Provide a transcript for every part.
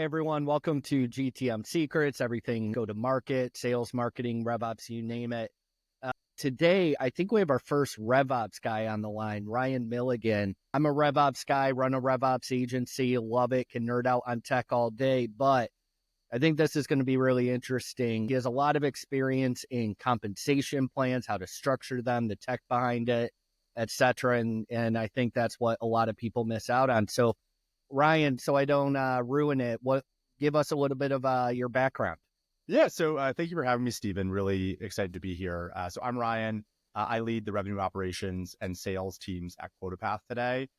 Everyone, welcome to GTM Secrets, everything go to market, sales, marketing, RevOps, you name it. Today, I think we have our first RevOps guy on the line, Ryan Milligan. I'm a RevOps guy, run a RevOps agency, love it, can nerd out on tech all day, but I think this is going to be really interesting. He has a lot of experience in compensation plans, how to structure them, the tech behind it, etc. And I think that's what a lot of people miss out on. So Ryan, so I don't ruin it, give us a little bit of your background. Yeah, so thank you for having me, Stephen. Really excited to be here. So I'm Ryan. I lead the revenue operations and sales teams at Quotapath today.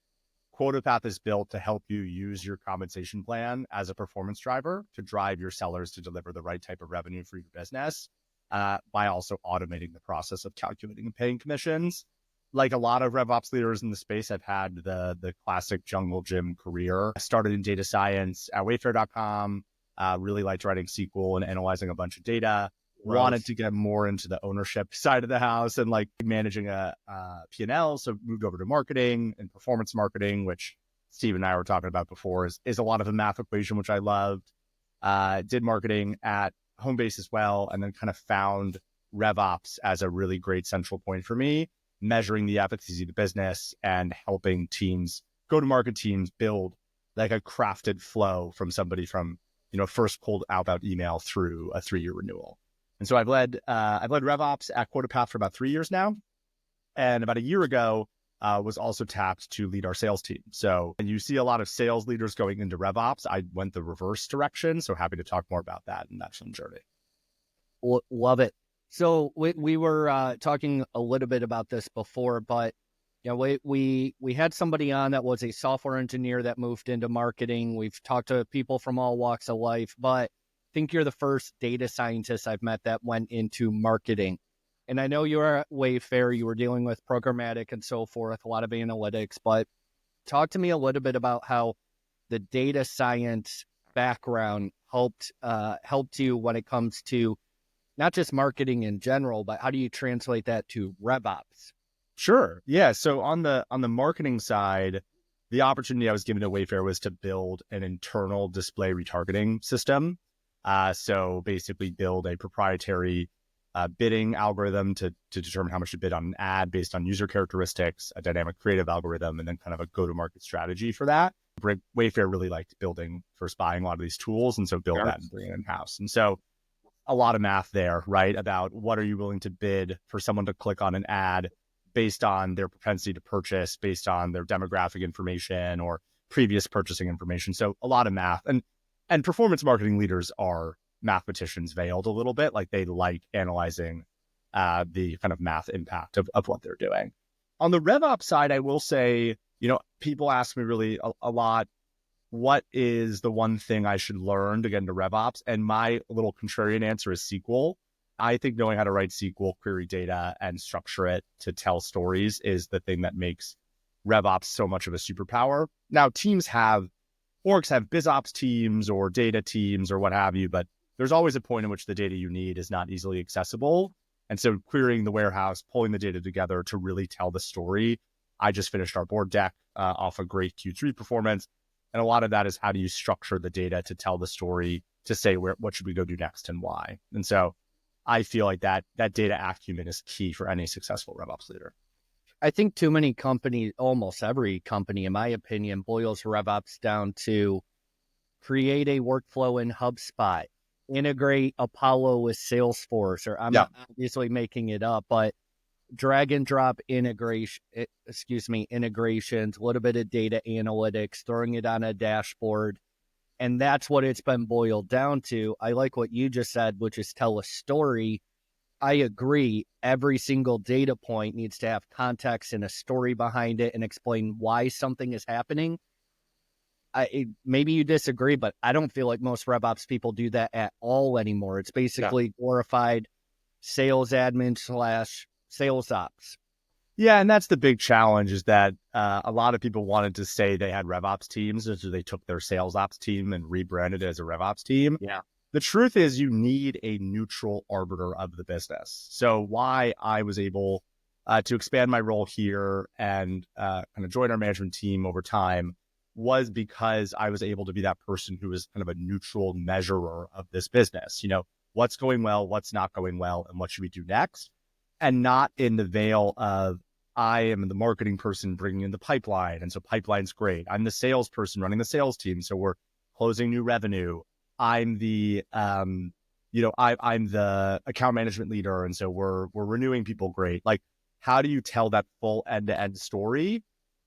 Quotapath is built to help you use your compensation plan as a performance driver to drive your sellers to deliver the right type of revenue for your business by also automating the process of calculating and paying commissions. Like a lot of RevOps leaders in the space, I've had the classic jungle gym career. I started in data science at Wayfair.com, really liked writing SQL and analyzing a bunch of data. Wanted to get more into the ownership side of the house and like managing a P&L. So moved over to marketing and performance marketing, which Steve and I were talking about before, is a lot of a math equation, which I loved. Did marketing at Homebase as well, and then kind of found RevOps as a really great central point for me, measuring the efficacy of the business and helping teams, go-to-market teams, build like a crafted flow from somebody from, first cold outbound email through a 3-year renewal. And so I've led RevOps at Quotapath for about 3 years now. And about a year ago, was also tapped to lead our sales team. So, and you see a lot of sales leaders going into RevOps. I went the reverse direction. So happy to talk more about that and that fun journey. Love it. So we were talking a little bit about this before, but we had somebody on that was a software engineer that moved into marketing. We've talked to people from all walks of life, but I think you're the first data scientist I've met that went into marketing. And I know you were at Wayfair, you were dealing with programmatic and so forth, a lot of analytics, but talk to me a little bit about how the data science background helped you when it comes to not just marketing in general, but how do you translate that to RevOps? Sure. Yeah. So on the marketing side, the opportunity I was given at Wayfair was to build an internal display retargeting system. So basically build a proprietary bidding algorithm to determine how much to bid on an ad based on user characteristics, a dynamic creative algorithm, and then kind of a go-to-market strategy for that. Wayfair really liked building, first buying a lot of these tools, and so build that and bring it in-house. And so a lot of math there, right? About what are you willing to bid for someone to click on an ad based on their propensity to purchase, based on their demographic information or previous purchasing information. So a lot of math. And performance marketing leaders are mathematicians veiled a little bit, like they like analyzing the kind of math impact of what they're doing. On the RevOps side, I will say, people ask me really a lot, what is the one thing I should learn to get into RevOps? And my little contrarian answer is SQL. I think knowing how to write SQL, query data, and structure it to tell stories is the thing that makes RevOps so much of a superpower. Now, orgs have BizOps teams or data teams or what have you, but there's always a point in which the data you need is not easily accessible. And so querying the warehouse, pulling the data together to really tell the story. I just finished our board deck off a great Q3 performance. And a lot of that is how do you structure the data to tell the story, to say what should we go do next and why. And so I feel like that data acumen is key for any successful RevOps leader. I think too many companies, almost every company, in my opinion, boils RevOps down to create a workflow in HubSpot, integrate Apollo with Salesforce, or I'm obviously making it up, but drag and drop integrations, a little bit of data analytics, throwing it on a dashboard. And that's what it's been boiled down to. I like what you just said, which is tell a story. I agree. Every single data point needs to have context and a story behind it and explain why something is happening. Maybe you disagree, but I don't feel like most RevOps people do that at all anymore. It's basically glorified sales admin / sales ops. Yeah, and that's the big challenge is that a lot of people wanted to say they had RevOps teams, and so they took their sales ops team and rebranded it as a RevOps team. Yeah. The truth is you need a neutral arbiter of the business. So why I was able to expand my role here and kind of join our management team over time was because I was able to be that person who was kind of a neutral measurer of this business. What's going well, what's not going well, and what should we do next? And not in the veil of, I am the marketing person bringing in the pipeline, and so pipeline's great. I'm the salesperson running the sales team, so we're closing new revenue. I'm the I'm the account management leader, and so we're renewing people great. Like, how do you tell that full end-to-end story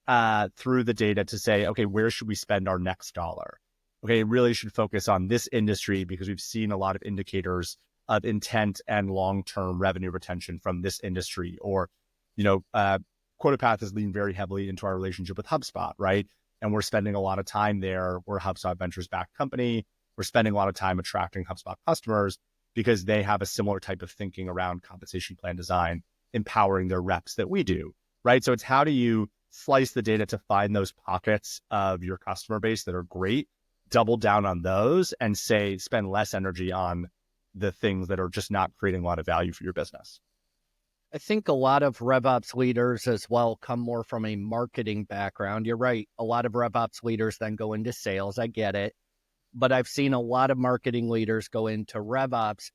through the data to say, okay, where should we spend our next dollar? Okay, it really should focus on this industry because we've seen a lot of indicators of intent and long-term revenue retention from this industry. Or, Quotapath has leaned very heavily into our relationship with HubSpot, right? And we're spending a lot of time there. We're a HubSpot Ventures-backed company. We're spending a lot of time attracting HubSpot customers because they have a similar type of thinking around compensation plan design, empowering their reps that we do, right? So it's how do you slice the data to find those pockets of your customer base that are great, double down on those, and spend less energy on the things that are just not creating a lot of value for your business. I think a lot of RevOps leaders as well come more from a marketing background. You're right. A lot of RevOps leaders then go into sales. I get it. But I've seen a lot of marketing leaders go into RevOps.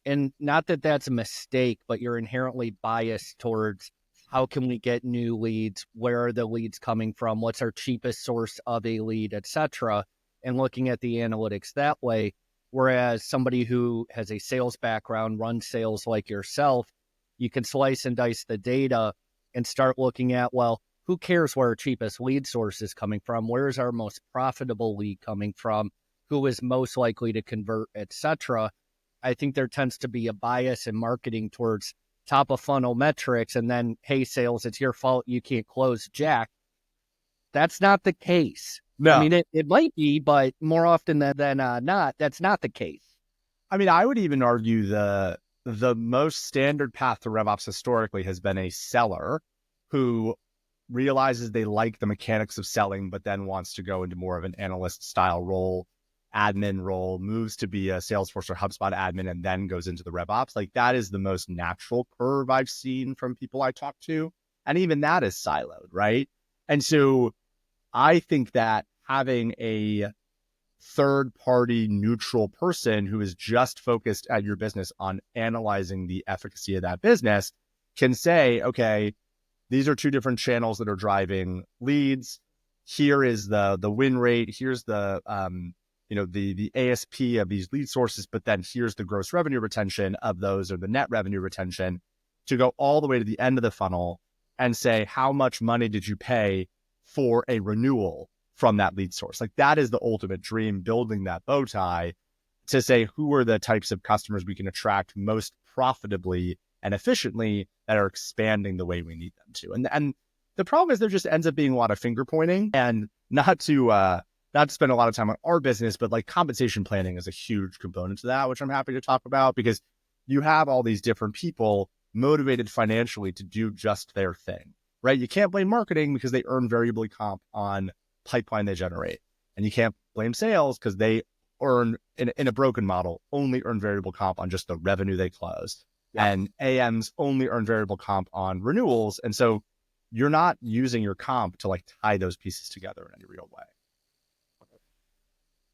And not that that's a mistake, but you're inherently biased towards how can we get new leads? Where are the leads coming from? What's our cheapest source of a lead, etc. And looking at the analytics that way. Whereas somebody who has a sales background, runs sales like yourself, you can slice and dice the data and start looking at, well, who cares where our cheapest lead source is coming from? Where is our most profitable lead coming from? Who is most likely to convert, etc. I think there tends to be a bias in marketing towards top of funnel metrics and then, hey, sales, it's your fault. You can't close jack. That's not the case. No. I mean, it might be, but more often than not, that's not the case. I mean, I would even argue the most standard path to RevOps historically has been a seller who realizes they like the mechanics of selling, but then wants to go into more of an analyst style role, admin role, moves to be a Salesforce or HubSpot admin, and then goes into the RevOps. Like, that is the most natural curve I've seen from people I talk to. And even that is siloed, right? And so I think that having a third-party neutral person who is just focused at your business on analyzing the efficacy of that business can say, okay, these are two different channels that are driving leads. Here is the win rate. Here's the the ASP of these lead sources, but then here's the gross revenue retention of those, or the net revenue retention, to go all the way to the end of the funnel and say, how much money did you pay for a renewal from that lead source? Like, that is the ultimate dream, building that bow tie to say, who are the types of customers we can attract most profitably and efficiently that are expanding the way we need them to. And the problem is there just ends up being a lot of finger pointing, and not to spend a lot of time on our business, but like compensation planning is a huge component to that, which I'm happy to talk about, because you have all these different people motivated financially to do just their thing, right? You can't blame marketing because they earn variable comp on pipeline they generate. And you can't blame sales because they earn, in a broken model, only earn variable comp on just the revenue they close. Yeah. And AMs only earn variable comp on renewals. And so you're not using your comp to like tie those pieces together in any real way.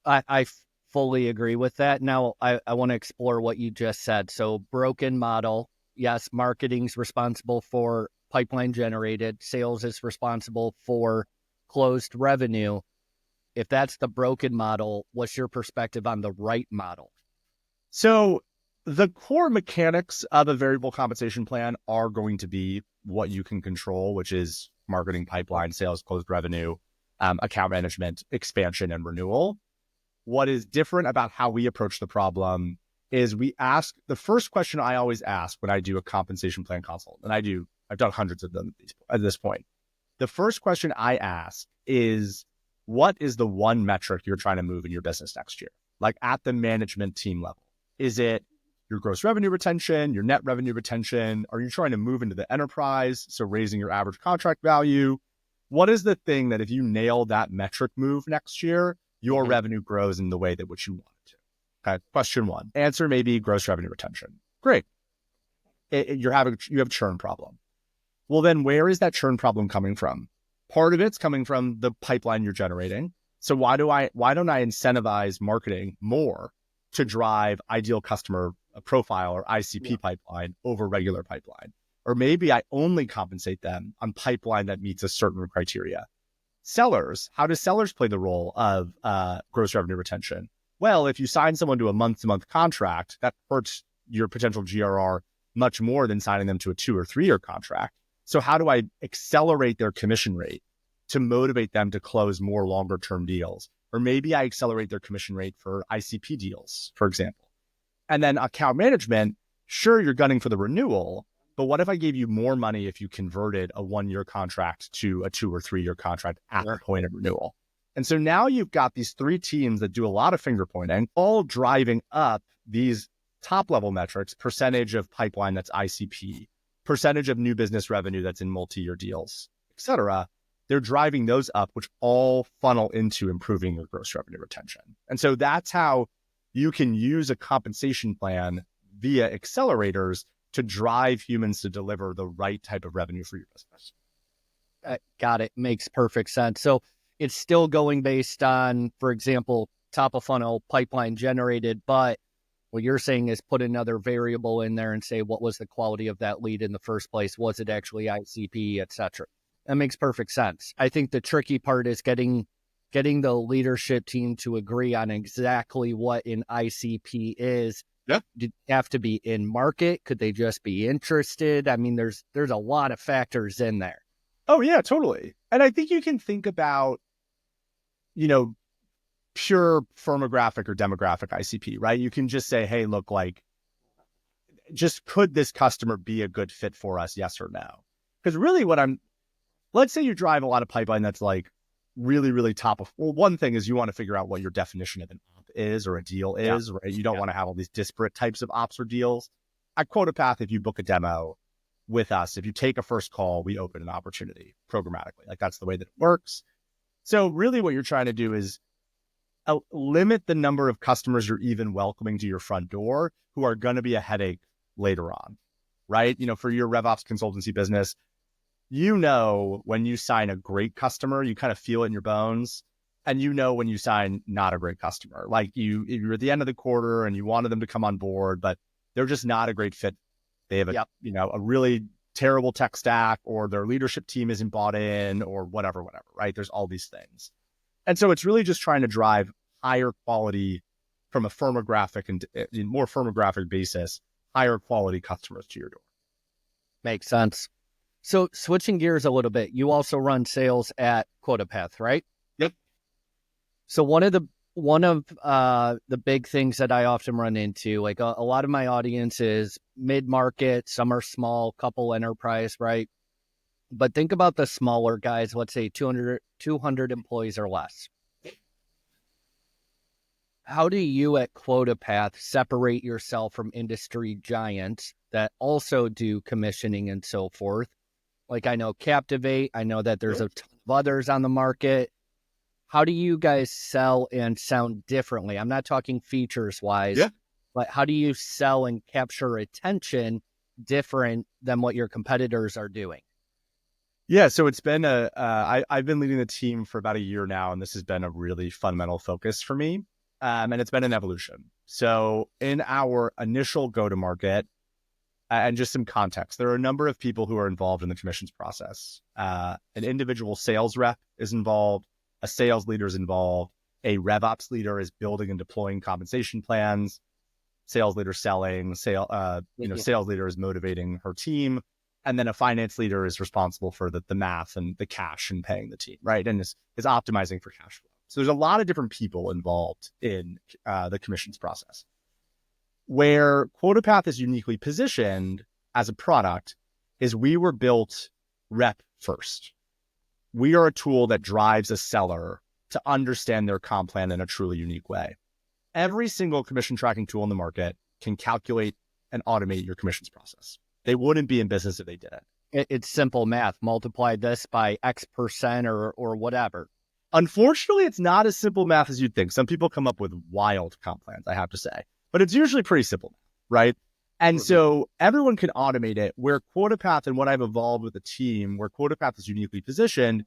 I fully agree with that. Now, I want to explore what you just said. So broken model, yes, marketing's responsible for pipeline generated. Sales is responsible for closed revenue. If that's the broken model, what's your perspective on the right model? So the core mechanics of a variable compensation plan are going to be what you can control, which is marketing, pipeline, sales, closed revenue, account management, expansion, and renewal. What is different about how we approach the problem is the first question I always ask when I do a compensation plan consult, and I've done hundreds of them at this point. The first question I ask is, what is the one metric you're trying to move in your business next year? Like, at the management team level, is it your gross revenue retention, your net revenue retention? Are you trying to move into the enterprise, so raising your average contract value? What is the thing that if you nail that metric move next year, your revenue grows in the way that which you want it to? Okay, question one. Answer may be gross revenue retention. Great. You have a churn problem. Well, then where is that churn problem coming from? Part of it's coming from the pipeline you're generating. So why don't I incentivize marketing more to drive ideal customer profile or ICP pipeline over regular pipeline? Or maybe I only compensate them on pipeline that meets a certain criteria. Sellers, how do sellers play the role of gross revenue retention? Well, if you sign someone to a month-to-month contract, that hurts your potential GRR much more than signing them to a 2 or 3 year contract. So how do I accelerate their commission rate to motivate them to close more longer term deals? Or maybe I accelerate their commission rate for ICP deals, for example. And then account management, sure, you're gunning for the renewal, but what if I gave you more money if you converted a 1 year contract to a 2 or 3 year contract at the point of renewal? And so now you've got these 3 teams that do a lot of finger pointing, all driving up these top level metrics: percentage of pipeline that's ICP, percentage of new business revenue that's in multi-year deals, et cetera. They're driving those up, which all funnel into improving your gross revenue retention. And so that's how you can use a compensation plan via accelerators to drive humans to deliver the right type of revenue for your business. Got it. Makes perfect sense. So it's still going based on, for example, top of funnel pipeline generated, but what you're saying is put another variable in there and say, what was the quality of that lead in the first place? Was it actually ICP, et cetera? That makes perfect sense. I think the tricky part is getting the leadership team to agree on exactly what an ICP is. Yeah. Did they have to be in market? Could they just be interested? I mean, there's a lot of factors in there. Oh yeah, totally. And I think you can think about, pure firmographic or demographic ICP, right? You can just say, hey, look, just could this customer be a good fit for us? Yes or no? Because really let's say you drive a lot of pipeline that's really, really one thing is you want to figure out what your definition of an op is or a deal is, right? You don't want to have all these disparate types of ops or deals. At Quotapath, if you book a demo with us, if you take a first call, we open an opportunity programmatically. That's the way that it works. So really what you're trying to do is limit the number of customers you're even welcoming to your front door who are going to be a headache later on, right? For your RevOps consultancy business, when you sign a great customer, you kind of feel it in your bones. And when you sign not a great customer, you're at the end of the quarter and you wanted them to come on board, but they're just not a great fit. They have a really terrible tech stack, or their leadership team isn't bought in, or whatever, right? There's all these things. And so it's really just trying to drive higher quality from a firmographic and more firmographic basis, higher quality customers to your door. Makes sense. So switching gears a little bit, you also run sales at Quotapath, right? Yep. So one of the big things that I often run into, a lot of my audience is mid-market, some are small, couple enterprise, right? But think about the smaller guys, let's say 200 employees or less. How do you at Quotapath separate yourself from industry giants that also do commissioning and so forth? I know Captivate, I know that there's a ton of others on the market. How do you guys sell and sound differently? I'm not talking features wise, but how do you sell and capture attention different than what your competitors are doing? Yeah, so it's been I've been leading the team for about a year now, and this has been a really fundamental focus for me. And it's been an evolution. So in our initial go-to-market, and just some context, there are a number of people who are involved in the commissions process. An individual sales rep is involved, a sales leader is involved, a RevOps leader is building and deploying compensation plans, sales leader selling, sales leader is motivating her team, and then a finance leader is responsible for the math and the cash and paying the team, right? And is optimizing for cash flow. So there's a lot of different people involved in the commissions process. Where Quotapath is uniquely positioned as a product is we were built rep first. We are a tool that drives a seller to understand their comp plan in a truly unique way. Every single commission tracking tool in the market can calculate and automate your commissions process. They wouldn't be in business if they didn't. It's simple math. Multiply this by X percent or whatever. Unfortunately, it's not as simple math as you'd think. Some people come up with wild comp plans, I have to say, but it's usually pretty simple, right? And so everyone can automate it. Where Quotapath and what I've evolved with the team, where Quotapath is uniquely positioned,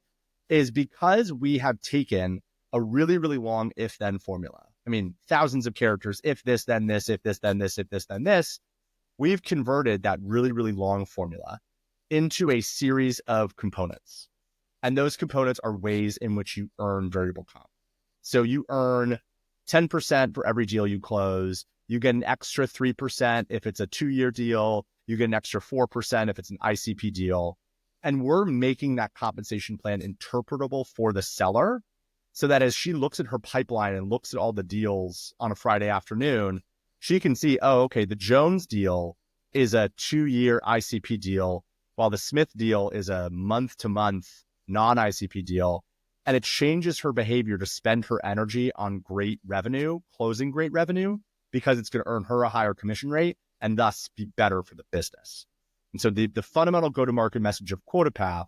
is because we have taken a really, really long if-then formula. I mean, thousands of characters, if this, then this, if this, then this, if this, then this. We've converted that really, really long formula into a series of components. And those components are ways in which you earn variable comp. So you earn 10% for every deal you close. You get an extra 3% if it's a 2-year deal. You get an extra 4% if it's an ICP deal. And we're making that compensation plan interpretable for the seller so that as she looks at her pipeline and looks at all the deals on a Friday afternoon, she can see, oh, okay, the Jones deal is a 2-year ICP deal, while the Smith deal is a month-to-month non-ICP deal. And it changes her behavior to spend her energy on great revenue, closing great revenue, because it's going to earn her a higher commission rate and thus be better for the business. And so the fundamental go-to-market message of Quotapath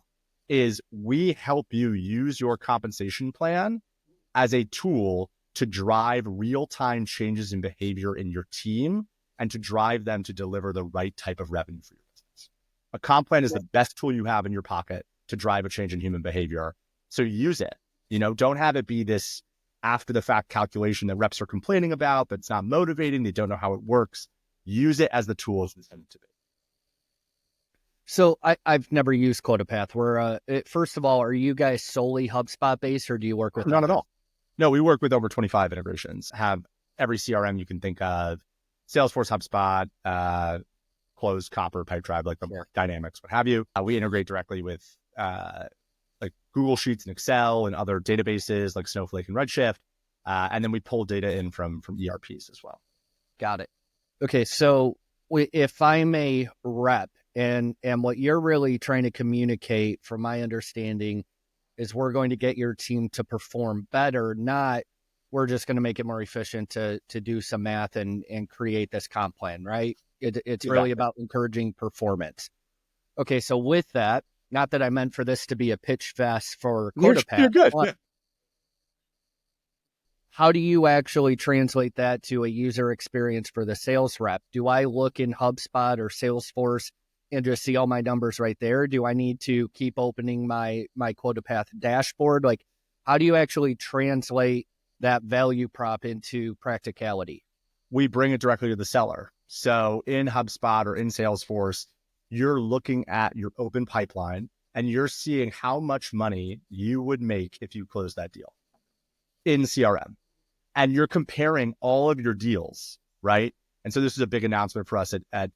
is we help you use your compensation plan as a tool to drive real-time changes in behavior in your team and to drive them to deliver the right type of revenue for your business. A comp plan is the best tool you have in your pocket to drive a change in human behavior. So use it. Don't have it be this after-the-fact calculation that reps are complaining about, but it's not motivating. They don't know how it works. Use it as the tool it's intended to be. So I've never used Quotapath. First of all, are you guys solely HubSpot based, or do you work with Not at all. No, we work with over 25 integrations. Have every CRM you can think of: Salesforce, HubSpot, Close, Copper, Pipedrive, like the Dynamics, what have you. We integrate directly with like Google Sheets and Excel and other databases like Snowflake and Redshift, and then we pull data in from ERPs as well. Got it. Okay, so if I'm a rep, and what you're really trying to communicate, from my understanding, is we're going to get your team to perform better, not we're just going to make it more efficient to do some math and create this comp plan, right? It's really about encouraging performance. Okay, so with that, not that I meant for this to be a pitch fest for Quotapath. You're good. Yeah. How do you actually translate that to a user experience for the sales rep? Do I look in HubSpot or Salesforce and just see all my numbers right there? Do I need to keep opening my Quotapath dashboard? Like, how do you actually translate that value prop into practicality? We bring it directly to the seller. So in HubSpot or in Salesforce, you're looking at your open pipeline and you're seeing how much money you would make if you close that deal in CRM. And you're comparing all of your deals, right? And so this is a big announcement for us at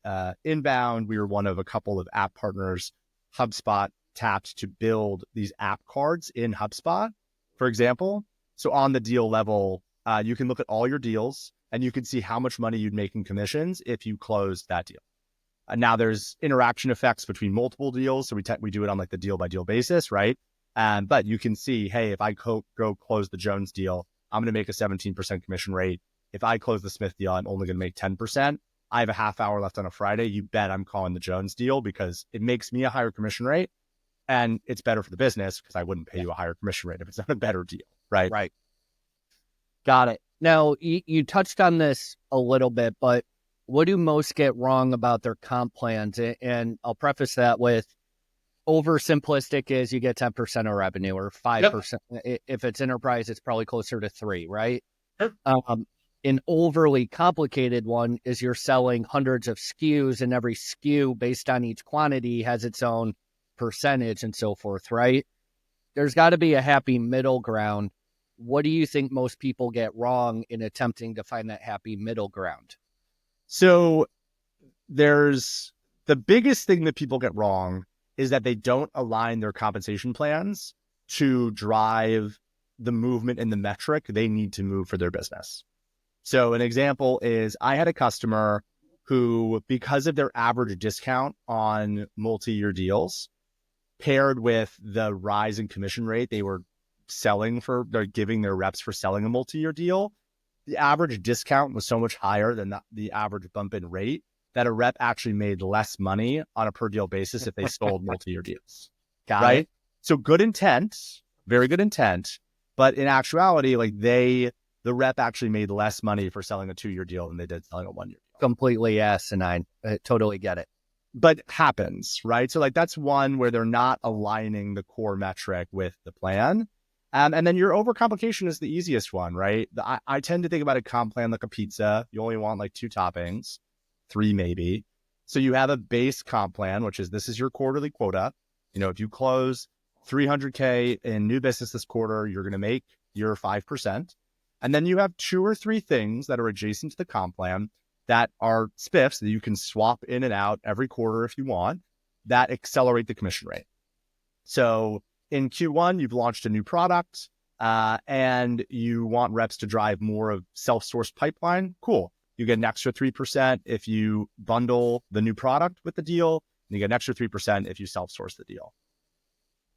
Inbound. We were one of a couple of app partners HubSpot tapped to build these app cards in HubSpot, for example. So on the deal level, you can look at all your deals and you can see how much money you'd make in commissions if you closed that deal. Now there's interaction effects between multiple deals. So we do it on like the deal by deal basis, right? But you can see, hey, if I go close the Jones deal, I'm going to make a 17% commission rate. If I close the Smith deal, I'm only going to make 10%. I have a half hour left on a Friday. You bet I'm calling the Jones deal because it makes me a higher commission rate and it's better for the business because I wouldn't pay you a higher commission rate if it's not a better deal, right? Right. Got it. Now, you touched on this a little bit, but what do most get wrong about their comp plans? And I'll preface that with oversimplistic is you get 10% of revenue or 5%. Yep. If it's enterprise, it's probably closer to 3, right? Yep. An overly complicated one is you're selling hundreds of SKUs and every SKU based on each quantity has its own percentage and so forth, right? There's got to be a happy middle ground. What do you think most people get wrong in attempting to find that happy middle ground? So there's the biggest thing that people get wrong is that they don't align their compensation plans to drive the movement in the metric they need to move for their business. So an example is I had a customer who, because of their average discount on multi-year deals, paired with the rise in commission rate they were they're giving their reps for selling a multi-year deal, the average discount was so much higher than the average bump in rate that a rep actually made less money on a per deal basis if they sold multi-year deals. Got it? So good intent, very good intent, but in actuality, like the rep actually made less money for selling a 2-year deal than they did selling a 1-year deal. Completely asinine. I totally get it. but happens, right? So like that's one where they're not aligning the core metric with the plan. And then your overcomplication is the easiest one, right? I tend to think about a comp plan like a pizza. You only want like 2 toppings, 3 maybe. So you have a base comp plan, which is this is your quarterly quota. If you close 300K in new business this quarter, you're going to make your 5%. And then you have 2 or 3 things that are adjacent to the comp plan that are spiffs that you can swap in and out every quarter if you want, that accelerate the commission rate. So in Q1, you've launched a new product and you want reps to drive more of self-sourced pipeline. Cool. You get an extra 3% if you bundle the new product with the deal, and you get an extra 3% if you self-source the deal.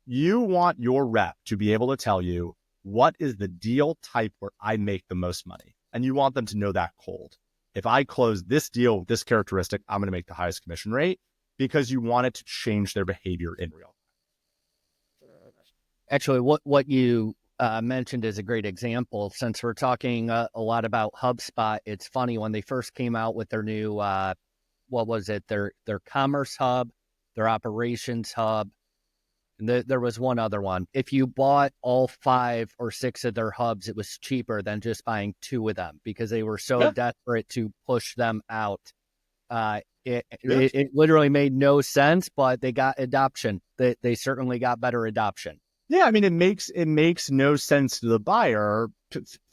You want your rep to be able to tell you what is the deal type where I make the most money. And you want them to know that cold. If I close this deal with this characteristic, I'm going to make the highest commission rate, because you want it to change their behavior in real time. Actually, what you mentioned is a great example. Since we're talking a lot about HubSpot, it's funny when they first came out with their new, what was it? Their commerce hub, their operations hub. And there was one other one. If you bought all 5 or 6 of their hubs, it was cheaper than just buying 2 of them, because they were so desperate to push them out. It literally made no sense, but they got adoption. They certainly got better adoption. Yeah, I mean, it makes no sense to the buyer,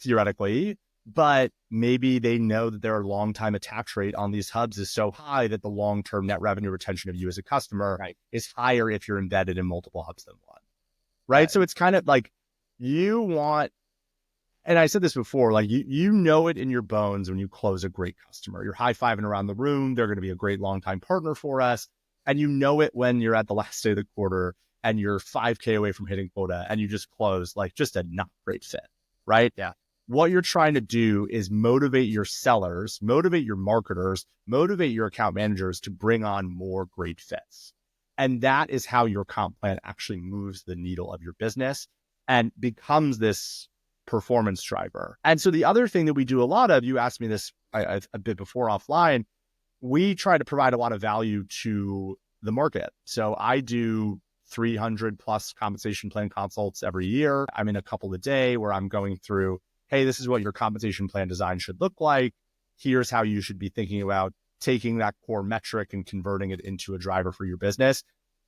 theoretically, but maybe they know that their long-time attach rate on these hubs is so high that the long-term net revenue retention of you as a customer is higher if you're embedded in multiple hubs than one, right? So it's kind of like you want, and I said this before, like you know it in your bones when you close a great customer. You're high-fiving around the room. They're going to be a great long-time partner for us. And you know it when you're at the last day of the quarter and you're 5K away from hitting quota and you just close like just a not great fit, right? Yeah. What you're trying to do is motivate your sellers, motivate your marketers, motivate your account managers to bring on more great fits. And that is how your comp plan actually moves the needle of your business and becomes this performance driver. And so the other thing that we do a lot of, you asked me this a bit before offline, we try to provide a lot of value to the market. So I do 300 plus compensation plan consults every year. I'm in a couple a day where I'm going through, hey, this is what your compensation plan design should look like. Here's how you should be thinking about taking that core metric and converting it into a driver for your business.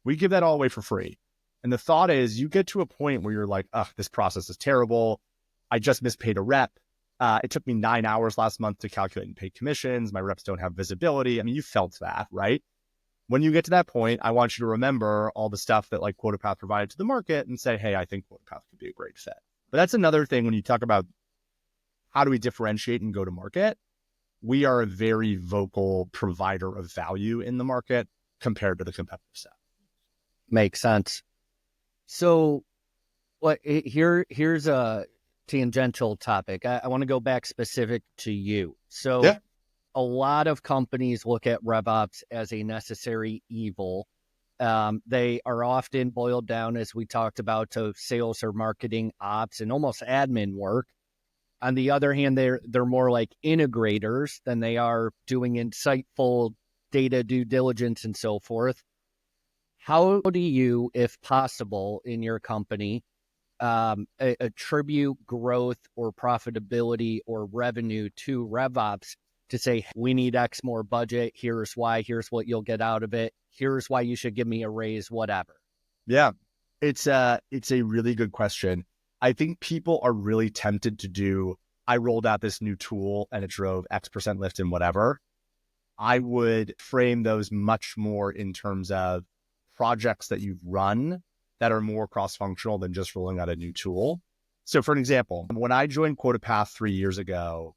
We give that all away for free. And the thought is you get to a point where you're like, ugh, this process is terrible. I just mispaid a rep. It took me 9 hours last month to calculate and pay commissions. My reps don't have visibility. I mean, you felt that, right? When you get to that point, I want you to remember all the stuff that like Quotapath provided to the market and say, hey, I think Quotapath could be a great fit. But that's another thing when you talk about how do we differentiate and go to market? We are a very vocal provider of value in the market compared to the competitive set. Makes sense. So here's a tangential topic. I want to go back specific to you. So a lot of companies look at RevOps as a necessary evil. They are often boiled down, as we talked about, to sales or marketing ops and almost admin work. On the other hand, they're more like integrators than they are doing insightful data due diligence and so forth. How do you, if possible, in your company, attribute growth or profitability or revenue to RevOps to say, we need X more budget, here's why, here's what you'll get out of it, here's why you should give me a raise, whatever? Yeah, it's a really good question. I think people are really tempted to do, I rolled out this new tool and it drove X% lift in whatever. I would frame those much more in terms of projects that you've run that are more cross-functional than just rolling out a new tool. So for an example, when I joined Quotapath 3 years ago,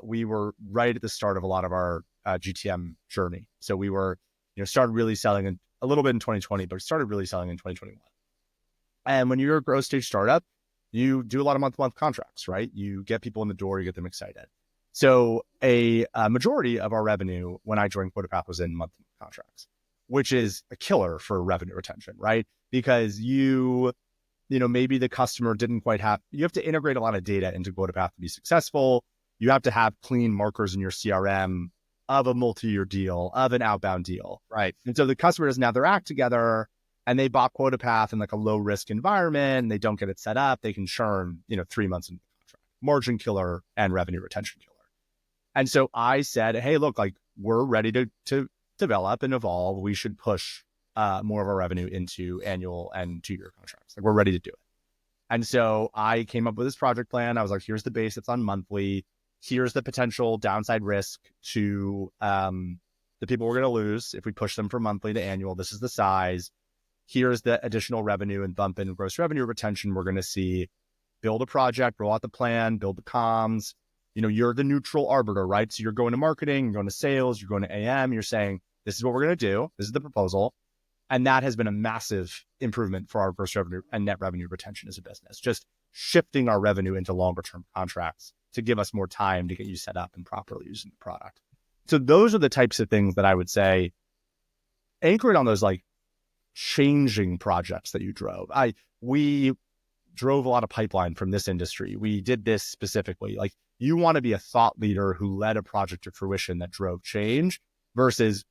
we were right at the start of a lot of our GTM journey. So we were, started really selling a little bit in 2020, but started really selling in 2021. And when you're a growth stage startup, you do a lot of month-to-month contracts, right? You get people in the door, you get them excited. So a majority of our revenue when I joined Quotapath was in month-to-month contracts, which is a killer for revenue retention, right? Because maybe the customer didn't quite have, you have to integrate a lot of data into Quotapath to be successful. You have to have clean markers in your CRM of a multi-year deal, of an outbound deal. Right. And so the customer doesn't have their act together and they bought Quotapath in like a low risk environment and they don't get it set up. They can churn, 3 months into the contract, margin killer and revenue retention killer. And so I said, hey, look, like we're ready to develop and evolve. We should push more of our revenue into annual and 2-year contracts. Like we're ready to do it. And so I came up with this project plan. I was like, here's the base. It's on monthly. Here's the potential downside risk to the people we're going to lose if we push them from monthly to annual. This is the size. Here's the additional revenue and bump in gross revenue retention we're going to see. Build a project, roll out the plan, build the comms. You're the neutral arbiter, right? So you're going to marketing, you're going to sales, you're going to AM. You're saying, this is what we're going to do. This is the proposal. And that has been a massive improvement for our gross revenue and net revenue retention as a business, just shifting our revenue into longer term contracts to give us more time to get you set up and properly using the product. So those are the types of things that I would say, anchored on those like changing projects that you drove. We drove a lot of pipeline from this industry. We did this specifically. Like you want to be a thought leader who led a project to fruition that drove change versus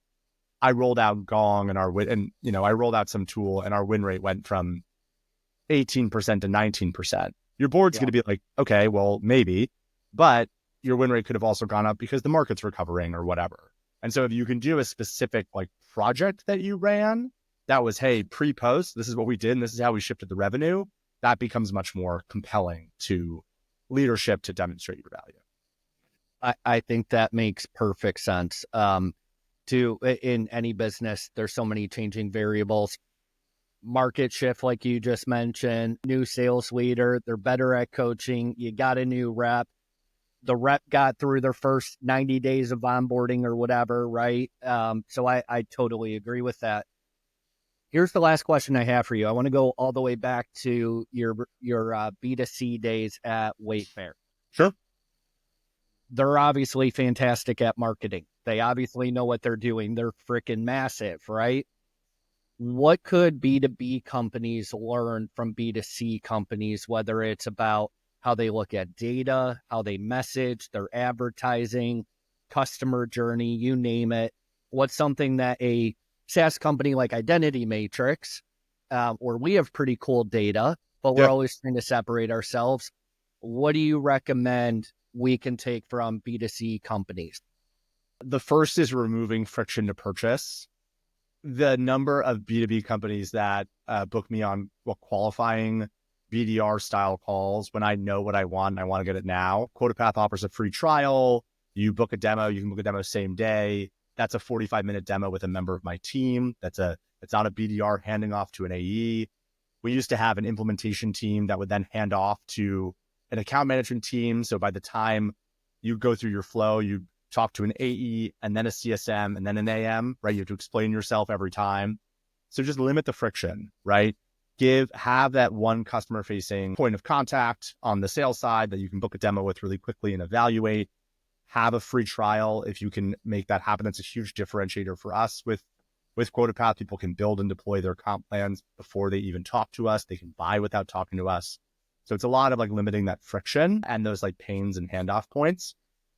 I rolled out Gong and I rolled out some tool and our win rate went from 18% to 19%. Your board's going to be like, okay, well, maybe, but your win rate could have also gone up because the market's recovering or whatever. And so if you can do a specific like project that you ran that was, hey, pre-post, this is what we did and this is how we shifted the revenue, that becomes much more compelling to leadership to demonstrate your value. I think that makes perfect sense. In any business, there's so many changing variables. Market shift, like you just mentioned, new sales leader, they're better at coaching. You got a new rep. The rep got through their first 90 days of onboarding or whatever, right? So I totally agree with that. Here's the last question I have for you. I want to go all the way back to your B2C days at Wayfair. Sure. They're obviously fantastic at marketing. They obviously know what they're doing. They're freaking massive, right? What could B2B companies learn from B2C companies, whether it's about how they look at data, how they message, their advertising, customer journey, you name it? What's something that a SaaS company like Identity Matrix, where we have pretty cool data, but we're always trying to separate ourselves. What do you recommend we can take from B2C companies? The first is removing friction to purchase. The number of B2B companies that book me on qualifying BDR style calls when I know what I want and I want to get it now. Quotapath offers a free trial. You book a demo, you can book a demo same day. That's a 45-minute demo with a member of my team. It's not a BDR handing off to an AE. We used to have an implementation team that would then hand off to an account management team. So by the time you go through your flow, you talk to an AE and then a CSM and then an AM, right? You have to explain yourself every time. So just limit the friction, right? Have that one customer facing point of contact on the sales side that you can book a demo with really quickly and evaluate. Have a free trial if you can make that happen. That's a huge differentiator for us with Quotapath. People can build and deploy their comp plans before they even talk to us. They can buy without talking to us. So it's a lot of like limiting that friction and those like pains and handoff points.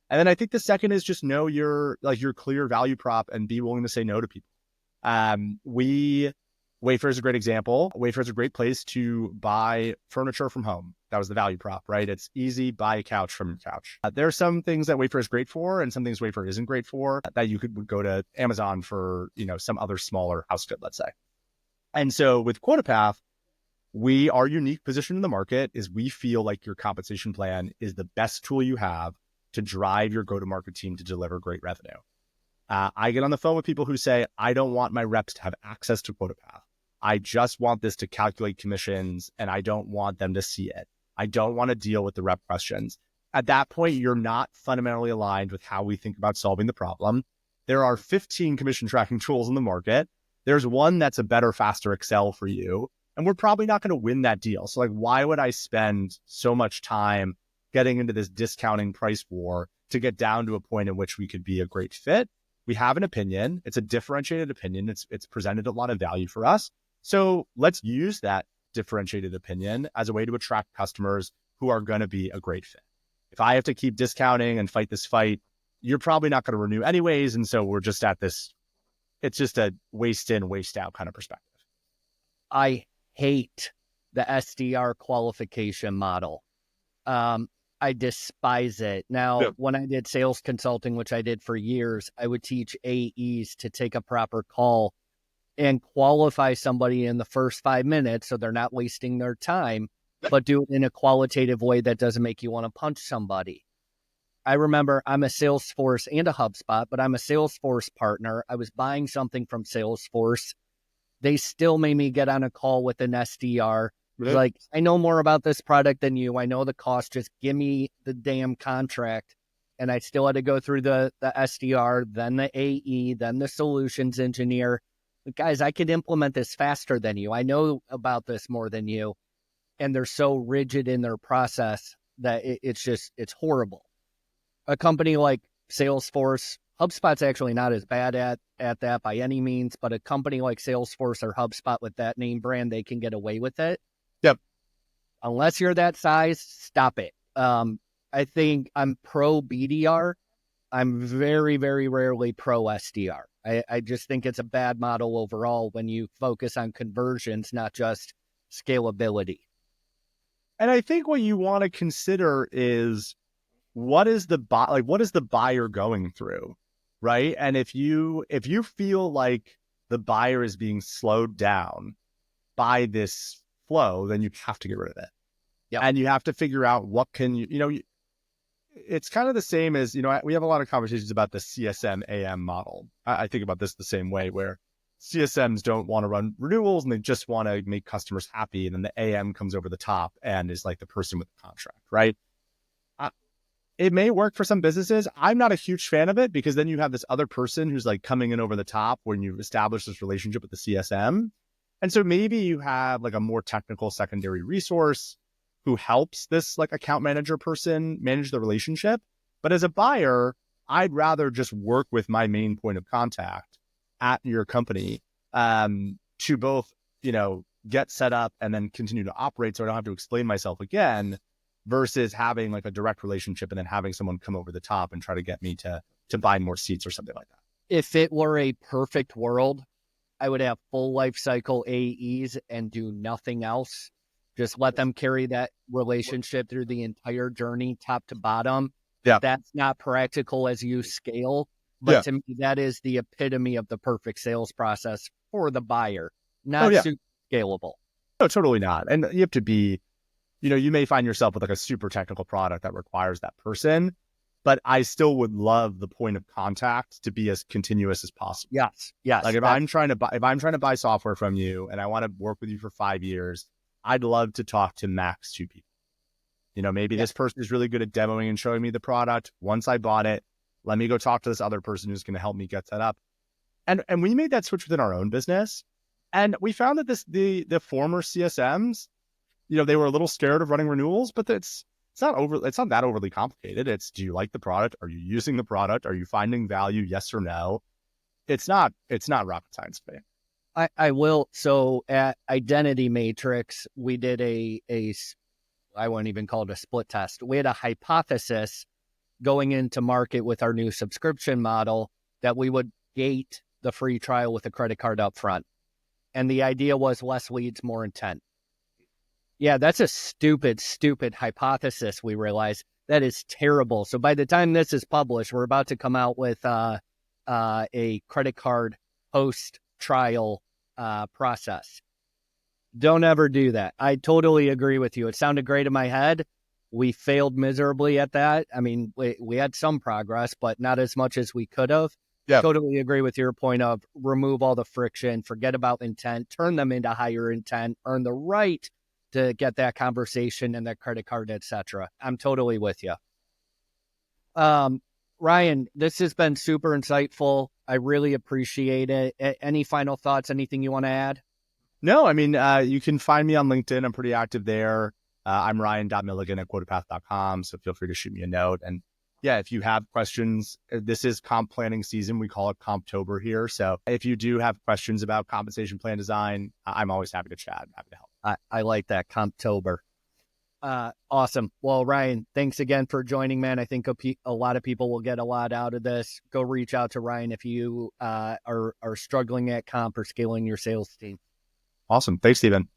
And then I think the second is just know your clear value prop and be willing to say no to people. Wayfair is a great example. Wayfair is a great place to buy furniture from home. That was the value prop, right? It's easy, buy a couch from your couch. There are some things that Wayfair is great for and some things Wayfair isn't great for that you would go to Amazon for, some other smaller house good, let's say. And so with Quotapath, our unique position in the market is we feel like your compensation plan is the best tool you have to drive your go-to-market team to deliver great revenue. I get on the phone with people who say, I don't want my reps to have access to Quotapath. I just want this to calculate commissions and I don't want them to see it. I don't want to deal with the rep questions. At that point, you're not fundamentally aligned with how we think about solving the problem. There are 15 commission tracking tools in the market. There's one that's a better, faster Excel for you. And we're probably not going to win that deal. So why would I spend so much time getting into this discounting price war to get down to a point in which we could be a great fit? We have an opinion. It's a differentiated opinion. It's presented a lot of value for us. So let's use that differentiated opinion as a way to attract customers who are going to be a great fit. If I have to keep discounting and fight this fight you're probably not going to renew anyways. And so we're just at this, it's just a waste in, waste out kind of perspective. I hate the SDR qualification model. I despise it. Now, when I did sales consulting, which I did for years, I would teach AEs to take a proper call and qualify somebody in the first 5 minutes so they're not wasting their time, but do it in a qualitative way that doesn't make you want to punch somebody. I remember I'm a Salesforce and a HubSpot, but I'm a Salesforce partner. I was buying something from Salesforce. They still made me get on a call with an SDR. Really? Like, I know more about this product than you. I know the cost. Just give me the damn contract. And I still had to go through the SDR, then the AE, then the solutions engineer. But guys, I could implement this faster than you. I know about this more than you. And they're so rigid in their process that it's horrible. A company like Salesforce, HubSpot's actually not as bad at that by any means, but a company like Salesforce or HubSpot with that name brand, they can get away with it. Yep. Unless you're that size, stop it. I think I'm pro BDR. I'm very, very rarely pro SDR. I just think it's a bad model overall when you focus on conversions, not just scalability. And I think what you want to consider is what is the buyer going through, right? And if you feel like the buyer is being slowed down by this flow, then you have to get rid of it. Yep. And you have to figure out what can it's kind of the same as, we have a lot of conversations about the CSM AM model. I think about this the same way, where CSMs don't want to run renewals and they just want to make customers happy. And then the AM comes over the top and is like the person with the contract, right? It may work for some businesses. I'm not a huge fan of it because then you have this other person who's like coming in over the top when you've established this relationship with the CSM. And so maybe you have like a more technical secondary resource who helps this like account manager person manage the relationship. But as a buyer, I'd rather just work with my main point of contact at your company to both, get set up and then continue to operate so I don't have to explain myself again, versus having like a direct relationship and then having someone come over the top and try to get me to buy more seats or something like that. If it were a perfect world, I would have full life cycle AEs and do nothing else. Just let them carry that relationship through the entire journey, top to bottom. Yeah. That's not practical as you scale. But to me, that is the epitome of the perfect sales process for the buyer, not super scalable. No, totally not. And you have to be, you may find yourself with like a super technical product that requires that person, but I still would love the point of contact to be as continuous as possible. Yes. Like if I'm trying to buy software from you and I want to work with you for 5 years, I'd love to talk to max 2 people. Maybe this person is really good at demoing and showing me the product. Once I bought it, let me go talk to this other person who's going to help me get set up. And we made that switch within our own business. And we found that the former CSMs, they were a little scared of running renewals, but it's not that overly complicated. It's, do you like the product? Are you using the product? Are you finding value? Yes or no? It's not rocket science for me. I will. So at Identity Matrix, we did I wouldn't even call it a split test. We had a hypothesis going into market with our new subscription model that we would gate the free trial with a credit card up front. And the idea was less leads, more intent. Yeah, that's a stupid hypothesis. We realize that is terrible. So by the time this is published, we're about to come out with a credit card post trial process. Don't ever do that. I totally agree with you. It sounded great in my head. We failed miserably at that. I mean, we had some progress, but not as much as we could have. Yeah. Totally agree with your point of remove all the friction, forget about intent, turn them into higher intent, earn the right to get that conversation and that credit card, etc. I'm totally with you. Ryan, this has been super insightful. I really appreciate it. Any final thoughts? Anything you want to add? No, I mean, you can find me on LinkedIn. I'm pretty active there. I'm Ryan.Milligan at Quotapath.com. So feel free to shoot me a note. And yeah, if you have questions, this is comp planning season. We call it Comptober here. So if you do have questions about compensation plan design, I'm always happy to chat. I'm happy to help. I like that, Comptober. Awesome. Well, Ryan, thanks again for joining, man. I think a lot of people will get a lot out of this. Go reach out to Ryan if you are struggling at comp or scaling your sales team. Awesome. Thanks, Stephen.